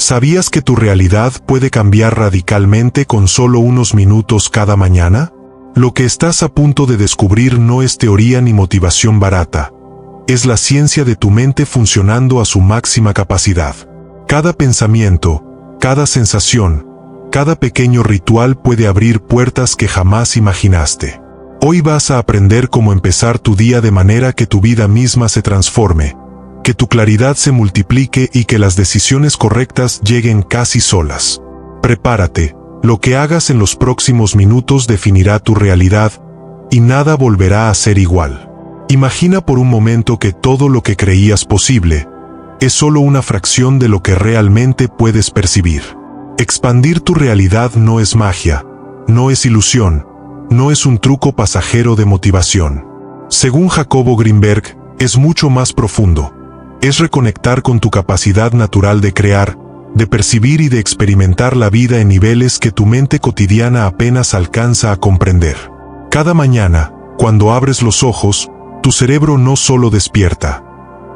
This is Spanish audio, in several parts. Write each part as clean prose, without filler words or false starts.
¿Sabías que tu realidad puede cambiar radicalmente con solo unos minutos cada mañana? Lo que estás a punto de descubrir no es teoría ni motivación barata. Es la ciencia de tu mente funcionando a su máxima capacidad. Cada pensamiento, cada sensación, cada pequeño ritual puede abrir puertas que jamás imaginaste. Hoy vas a aprender cómo empezar tu día de manera que tu vida misma se transforme, que tu claridad se multiplique y que las decisiones correctas lleguen casi solas. Prepárate, lo que hagas en los próximos minutos definirá tu realidad, y nada volverá a ser igual. Imagina por un momento que todo lo que creías posible es solo una fracción de lo que realmente puedes percibir. Expandir tu realidad no es magia, no es ilusión, no es un truco pasajero de motivación. Según Jacobo Greenberg, es mucho más profundo. Es reconectar con tu capacidad natural de crear, de percibir y de experimentar la vida en niveles que tu mente cotidiana apenas alcanza a comprender. Cada mañana, cuando abres los ojos, tu cerebro no solo despierta.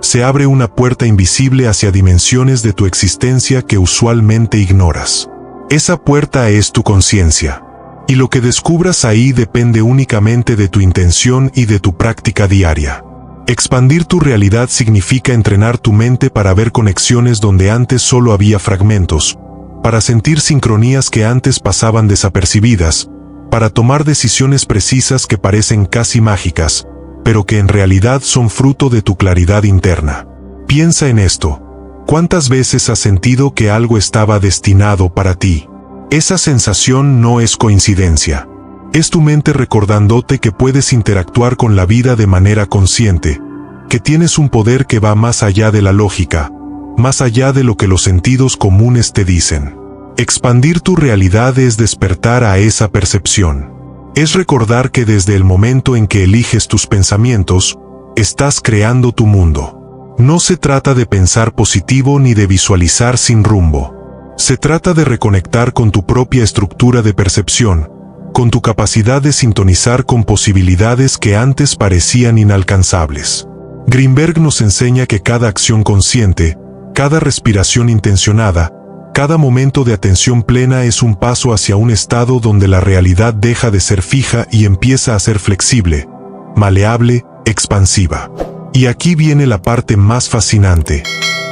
Se abre una puerta invisible hacia dimensiones de tu existencia que usualmente ignoras. Esa puerta es tu conciencia. Y lo que descubras ahí depende únicamente de tu intención y de tu práctica diaria. Expandir tu realidad significa entrenar tu mente para ver conexiones donde antes solo había fragmentos, para sentir sincronías que antes pasaban desapercibidas, para tomar decisiones precisas que parecen casi mágicas, pero que en realidad son fruto de tu claridad interna. Piensa en esto. ¿Cuántas veces has sentido que algo estaba destinado para ti? Esa sensación no es coincidencia. Es tu mente recordándote que puedes interactuar con la vida de manera consciente, que tienes un poder que va más allá de la lógica, más allá de lo que los sentidos comunes te dicen. Expandir tu realidad es despertar a esa percepción. Es recordar que desde el momento en que eliges tus pensamientos, estás creando tu mundo. No se trata de pensar positivo ni de visualizar sin rumbo. Se trata de reconectar con tu propia estructura de percepción, con tu capacidad de sintonizar con posibilidades que antes parecían inalcanzables. Greenberg nos enseña que cada acción consciente, cada respiración intencionada, cada momento de atención plena es un paso hacia un estado donde la realidad deja de ser fija y empieza a ser flexible, maleable, expansiva. Y aquí viene la parte más fascinante.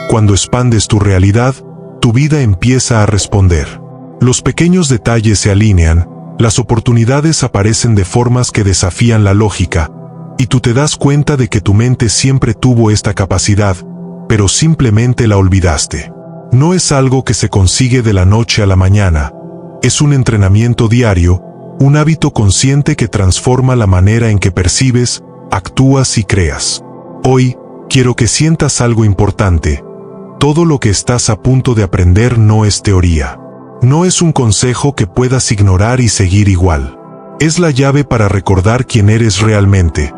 Cuando expandes tu realidad, tu vida empieza a responder. Los pequeños detalles se alinean, las oportunidades aparecen de formas que desafían la lógica, y tú te das cuenta de que tu mente siempre tuvo esta capacidad, pero simplemente la olvidaste. No es algo que se consigue de la noche a la mañana, es un entrenamiento diario, un hábito consciente que transforma la manera en que percibes, actúas y creas. Hoy, quiero que sientas algo importante. Todo lo que estás a punto de aprender no es teoría. No es un consejo que puedas ignorar y seguir igual. Es la llave para recordar quién eres realmente.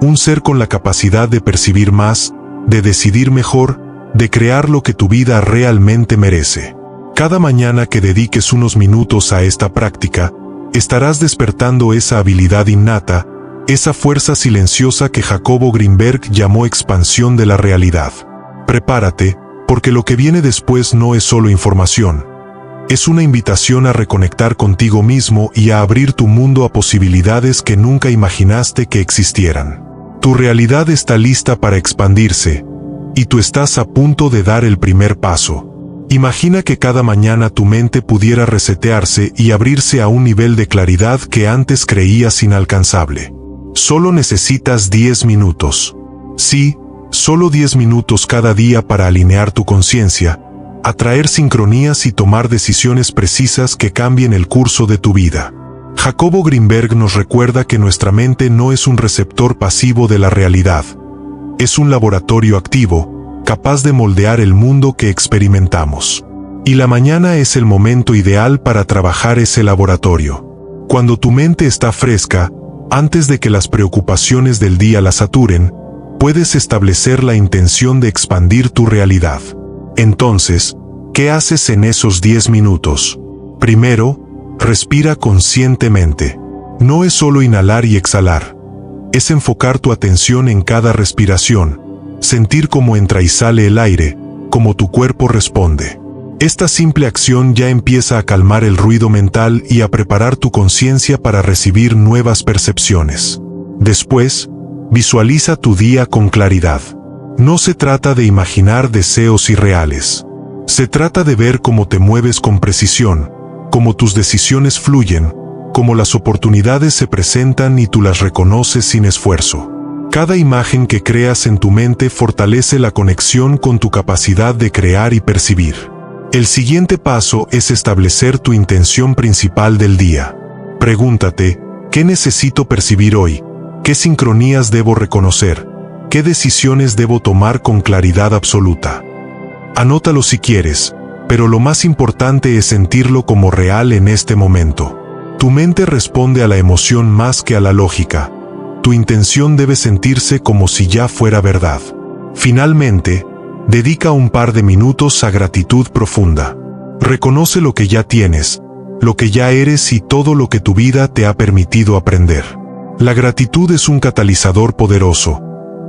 Un ser con la capacidad de percibir más, de decidir mejor, de crear lo que tu vida realmente merece. Cada mañana que dediques unos minutos a esta práctica, estarás despertando esa habilidad innata, esa fuerza silenciosa que Jacobo Greenberg llamó expansión de la realidad. Prepárate, porque lo que viene después no es solo información. Es una invitación a reconectar contigo mismo y a abrir tu mundo a posibilidades que nunca imaginaste que existieran. Tu realidad está lista para expandirse, y tú estás a punto de dar el primer paso. Imagina que cada mañana tu mente pudiera resetearse y abrirse a un nivel de claridad que antes creías inalcanzable. Solo necesitas 10 minutos. Sí, solo 10 minutos cada día para alinear tu conciencia, atraer sincronías y tomar decisiones precisas que cambien el curso de tu vida. Jacobo Greenberg nos recuerda que nuestra mente no es un receptor pasivo de la realidad. Es un laboratorio activo, capaz de moldear el mundo que experimentamos. Y la mañana es el momento ideal para trabajar ese laboratorio. Cuando tu mente está fresca, antes de que las preocupaciones del día la saturen, puedes establecer la intención de expandir tu realidad. Entonces, ¿qué haces en esos 10 minutos? Primero, respira conscientemente. No es solo inhalar y exhalar. Es enfocar tu atención en cada respiración, sentir cómo entra y sale el aire, cómo tu cuerpo responde. Esta simple acción ya empieza a calmar el ruido mental y a preparar tu conciencia para recibir nuevas percepciones. Después, visualiza tu día con claridad. No se trata de imaginar deseos irreales. Se trata de ver cómo te mueves con precisión, cómo tus decisiones fluyen, cómo las oportunidades se presentan y tú las reconoces sin esfuerzo. Cada imagen que creas en tu mente fortalece la conexión con tu capacidad de crear y percibir. El siguiente paso es establecer tu intención principal del día. Pregúntate, ¿qué necesito percibir hoy? ¿Qué sincronías debo reconocer? ¿Qué decisiones debo tomar con claridad absoluta? Anótalo si quieres, pero lo más importante es sentirlo como real en este momento. Tu mente responde a la emoción más que a la lógica. Tu intención debe sentirse como si ya fuera verdad. Finalmente, dedica un par de minutos a gratitud profunda. Reconoce lo que ya tienes, lo que ya eres y todo lo que tu vida te ha permitido aprender. La gratitud es un catalizador poderoso.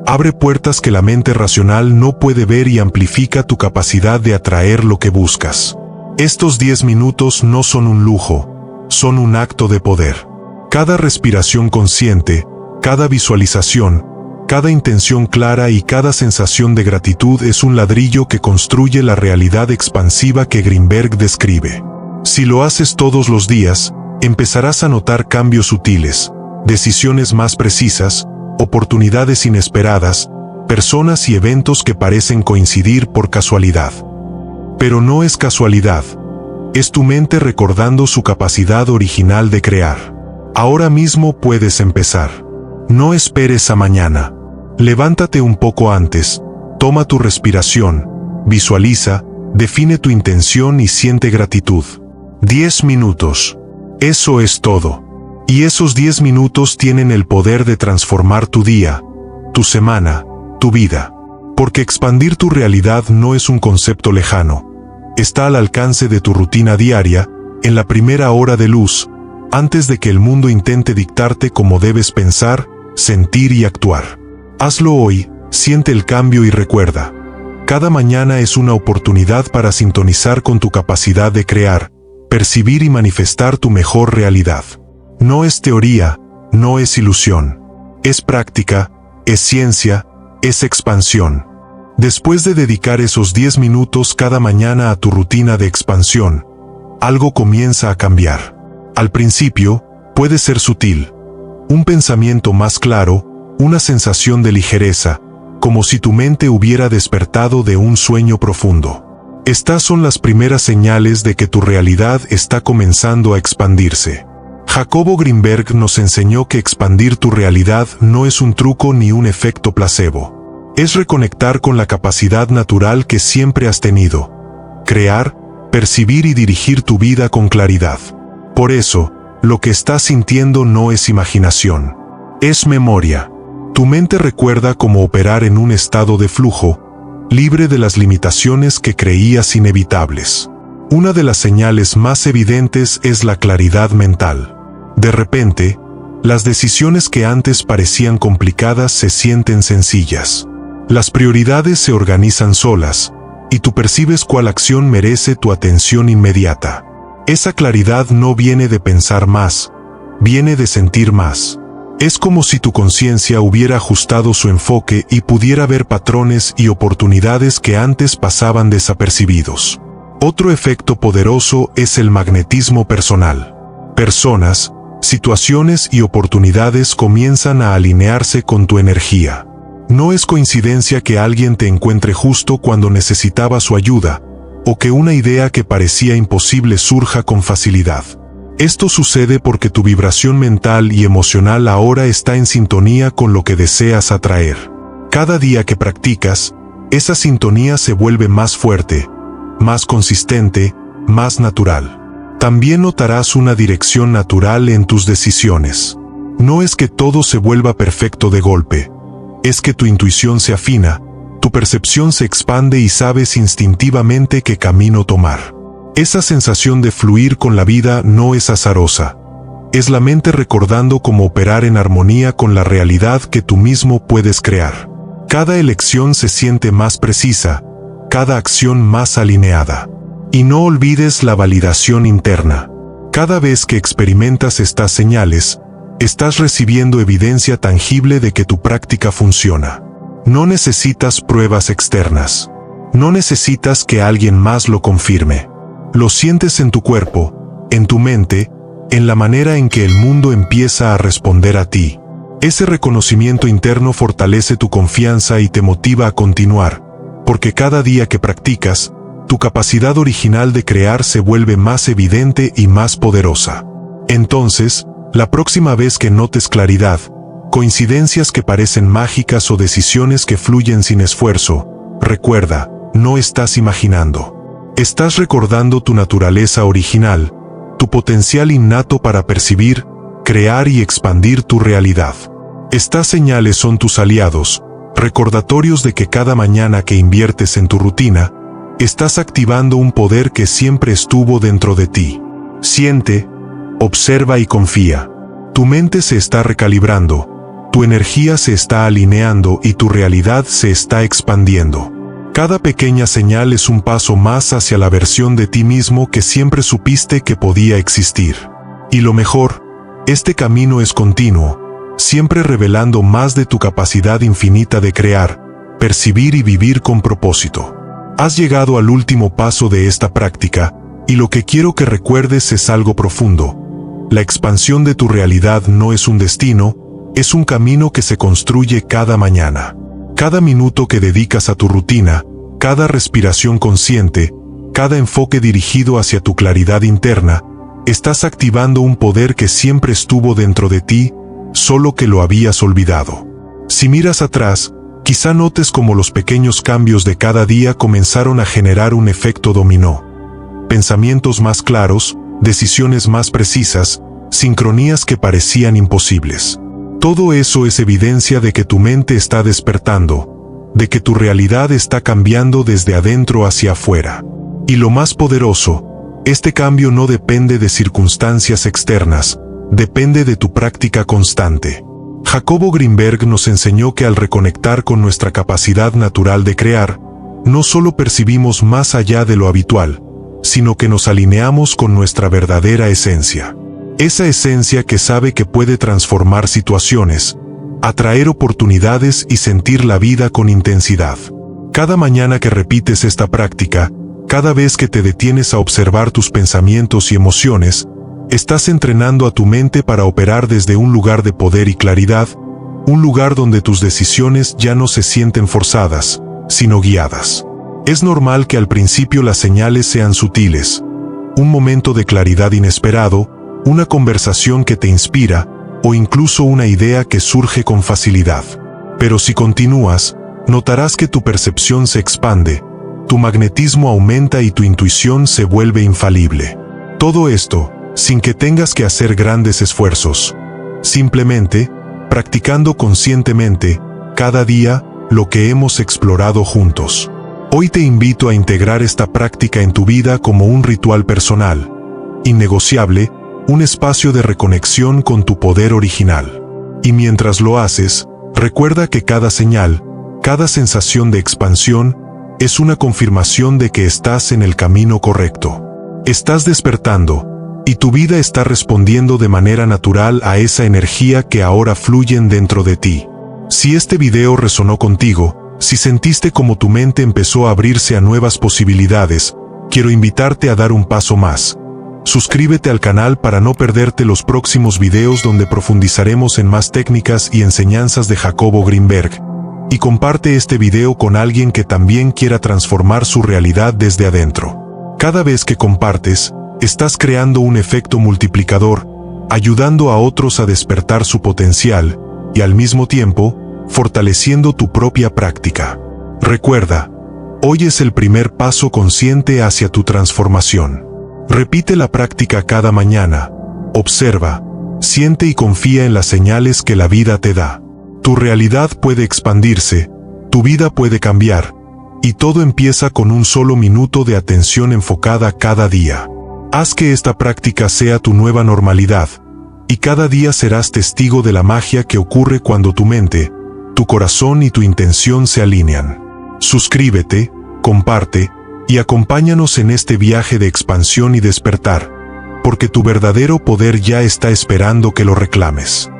Abre puertas que la mente racional no puede ver y amplifica tu capacidad de atraer lo que buscas. Estos 10 minutos no son un lujo, son un acto de poder. Cada respiración consciente, cada visualización, cada intención clara y cada sensación de gratitud es un ladrillo que construye la realidad expansiva que Greenberg describe. Si lo haces todos los días, empezarás a notar cambios sutiles, decisiones más precisas, oportunidades inesperadas, personas y eventos que parecen coincidir por casualidad. Pero no es casualidad. Es tu mente recordando su capacidad original de crear. Ahora mismo puedes empezar. No esperes a mañana. Levántate un poco antes, toma tu respiración, visualiza, define tu intención y siente gratitud. 10 minutos. Eso es todo. Y esos 10 minutos tienen el poder de transformar tu día, tu semana, tu vida. Porque expandir tu realidad no es un concepto lejano. Está al alcance de tu rutina diaria, en la primera hora de luz, antes de que el mundo intente dictarte cómo debes pensar, sentir y actuar. Hazlo hoy, siente el cambio y recuerda. Cada mañana es una oportunidad para sintonizar con tu capacidad de crear, percibir y manifestar tu mejor realidad. No es teoría, no es ilusión. Es práctica, es ciencia, es expansión. Después de dedicar esos 10 minutos cada mañana a tu rutina de expansión, algo comienza a cambiar. Al principio, puede ser sutil. Un pensamiento más claro, una sensación de ligereza, como si tu mente hubiera despertado de un sueño profundo. Estas son las primeras señales de que tu realidad está comenzando a expandirse. Jacobo Greenberg nos enseñó que expandir tu realidad no es un truco ni un efecto placebo. Es reconectar con la capacidad natural que siempre has tenido. Crear, percibir y dirigir tu vida con claridad. Por eso, lo que estás sintiendo no es imaginación. Es memoria. Tu mente recuerda cómo operar en un estado de flujo, libre de las limitaciones que creías inevitables. Una de las señales más evidentes es la claridad mental. De repente, las decisiones que antes parecían complicadas se sienten sencillas. Las prioridades se organizan solas, y tú percibes cuál acción merece tu atención inmediata. Esa claridad no viene de pensar más, viene de sentir más. Es como si tu conciencia hubiera ajustado su enfoque y pudiera ver patrones y oportunidades que antes pasaban desapercibidos. Otro efecto poderoso es el magnetismo personal. Personas, situaciones y oportunidades comienzan a alinearse con tu energía. No es coincidencia que alguien te encuentre justo cuando necesitaba su ayuda, o que una idea que parecía imposible surja con facilidad. Esto sucede porque tu vibración mental y emocional ahora está en sintonía con lo que deseas atraer. Cada día que practicas, esa sintonía se vuelve más fuerte, más consistente, más natural. También notarás una dirección natural en tus decisiones. No es que todo se vuelva perfecto de golpe, es que tu intuición se afina, tu percepción se expande y sabes instintivamente qué camino tomar. Esa sensación de fluir con la vida no es azarosa. Es la mente recordando cómo operar en armonía con la realidad que tú mismo puedes crear. Cada elección se siente más precisa, cada acción más alineada. Y no olvides la validación interna. Cada vez que experimentas estas señales, estás recibiendo evidencia tangible de que tu práctica funciona. No necesitas pruebas externas. No necesitas que alguien más lo confirme. Lo sientes en tu cuerpo, en tu mente, en la manera en que el mundo empieza a responder a ti. Ese reconocimiento interno fortalece tu confianza y te motiva a continuar, porque cada día que practicas, tu capacidad original de crear se vuelve más evidente y más poderosa. Entonces, la próxima vez que notes claridad, coincidencias que parecen mágicas o decisiones que fluyen sin esfuerzo, recuerda, no estás imaginando. Estás recordando tu naturaleza original, tu potencial innato para percibir, crear y expandir tu realidad. Estas señales son tus aliados, recordatorios de que cada mañana que inviertes en tu rutina, estás activando un poder que siempre estuvo dentro de ti. Siente, observa y confía. Tu mente se está recalibrando, tu energía se está alineando y tu realidad se está expandiendo. Cada pequeña señal es un paso más hacia la versión de ti mismo que siempre supiste que podía existir. Y lo mejor, este camino es continuo, siempre revelando más de tu capacidad infinita de crear, percibir y vivir con propósito. Has llegado al último paso de esta práctica, y lo que quiero que recuerdes es algo profundo. La expansión de tu realidad no es un destino, es un camino que se construye cada mañana. Cada minuto que dedicas a tu rutina, cada respiración consciente, cada enfoque dirigido hacia tu claridad interna, estás activando un poder que siempre estuvo dentro de ti, solo que lo habías olvidado. Si miras atrás, quizá notes cómo los pequeños cambios de cada día comenzaron a generar un efecto dominó. Pensamientos más claros, decisiones más precisas, sincronías que parecían imposibles. Todo eso es evidencia de que tu mente está despertando, de que tu realidad está cambiando desde adentro hacia afuera. Y lo más poderoso, este cambio no depende de circunstancias externas, depende de tu práctica constante. Jacobo Greenberg nos enseñó que al reconectar con nuestra capacidad natural de crear, no solo percibimos más allá de lo habitual, sino que nos alineamos con nuestra verdadera esencia. Esa esencia que sabe que puede transformar situaciones, atraer oportunidades y sentir la vida con intensidad. Cada mañana que repites esta práctica, cada vez que te detienes a observar tus pensamientos y emociones, estás entrenando a tu mente para operar desde un lugar de poder y claridad, un lugar donde tus decisiones ya no se sienten forzadas, sino guiadas. Es normal que al principio las señales sean sutiles, un momento de claridad inesperado, una conversación que te inspira, o incluso una idea que surge con facilidad. Pero si continúas, notarás que tu percepción se expande, tu magnetismo aumenta y tu intuición se vuelve infalible. Todo esto, sin que tengas que hacer grandes esfuerzos. Simplemente, practicando conscientemente, cada día, lo que hemos explorado juntos. Hoy te invito a integrar esta práctica en tu vida como un ritual personal, innegociable, un espacio de reconexión con tu poder original. Y mientras lo haces, recuerda que cada señal, cada sensación de expansión, es una confirmación de que estás en el camino correcto. Estás despertando, y tu vida está respondiendo de manera natural a esa energía que ahora fluyen dentro de ti. Si este video resonó contigo, si sentiste como tu mente empezó a abrirse a nuevas posibilidades, quiero invitarte a dar un paso más. Suscríbete al canal para no perderte los próximos videos donde profundizaremos en más técnicas y enseñanzas de Jacobo Greenberg. Y comparte este video con alguien que también quiera transformar su realidad desde adentro. Cada vez que compartes, estás creando un efecto multiplicador, ayudando a otros a despertar su potencial, y al mismo tiempo, fortaleciendo tu propia práctica. Recuerda, hoy es el primer paso consciente hacia tu transformación. Repite la práctica cada mañana, observa, siente y confía en las señales que la vida te da. Tu realidad puede expandirse, tu vida puede cambiar, y todo empieza con un solo minuto de atención enfocada cada día. Haz que esta práctica sea tu nueva normalidad, y cada día serás testigo de la magia que ocurre cuando tu mente, tu corazón y tu intención se alinean. Suscríbete, comparte, y acompáñanos en este viaje de expansión y despertar, porque tu verdadero poder ya está esperando que lo reclames.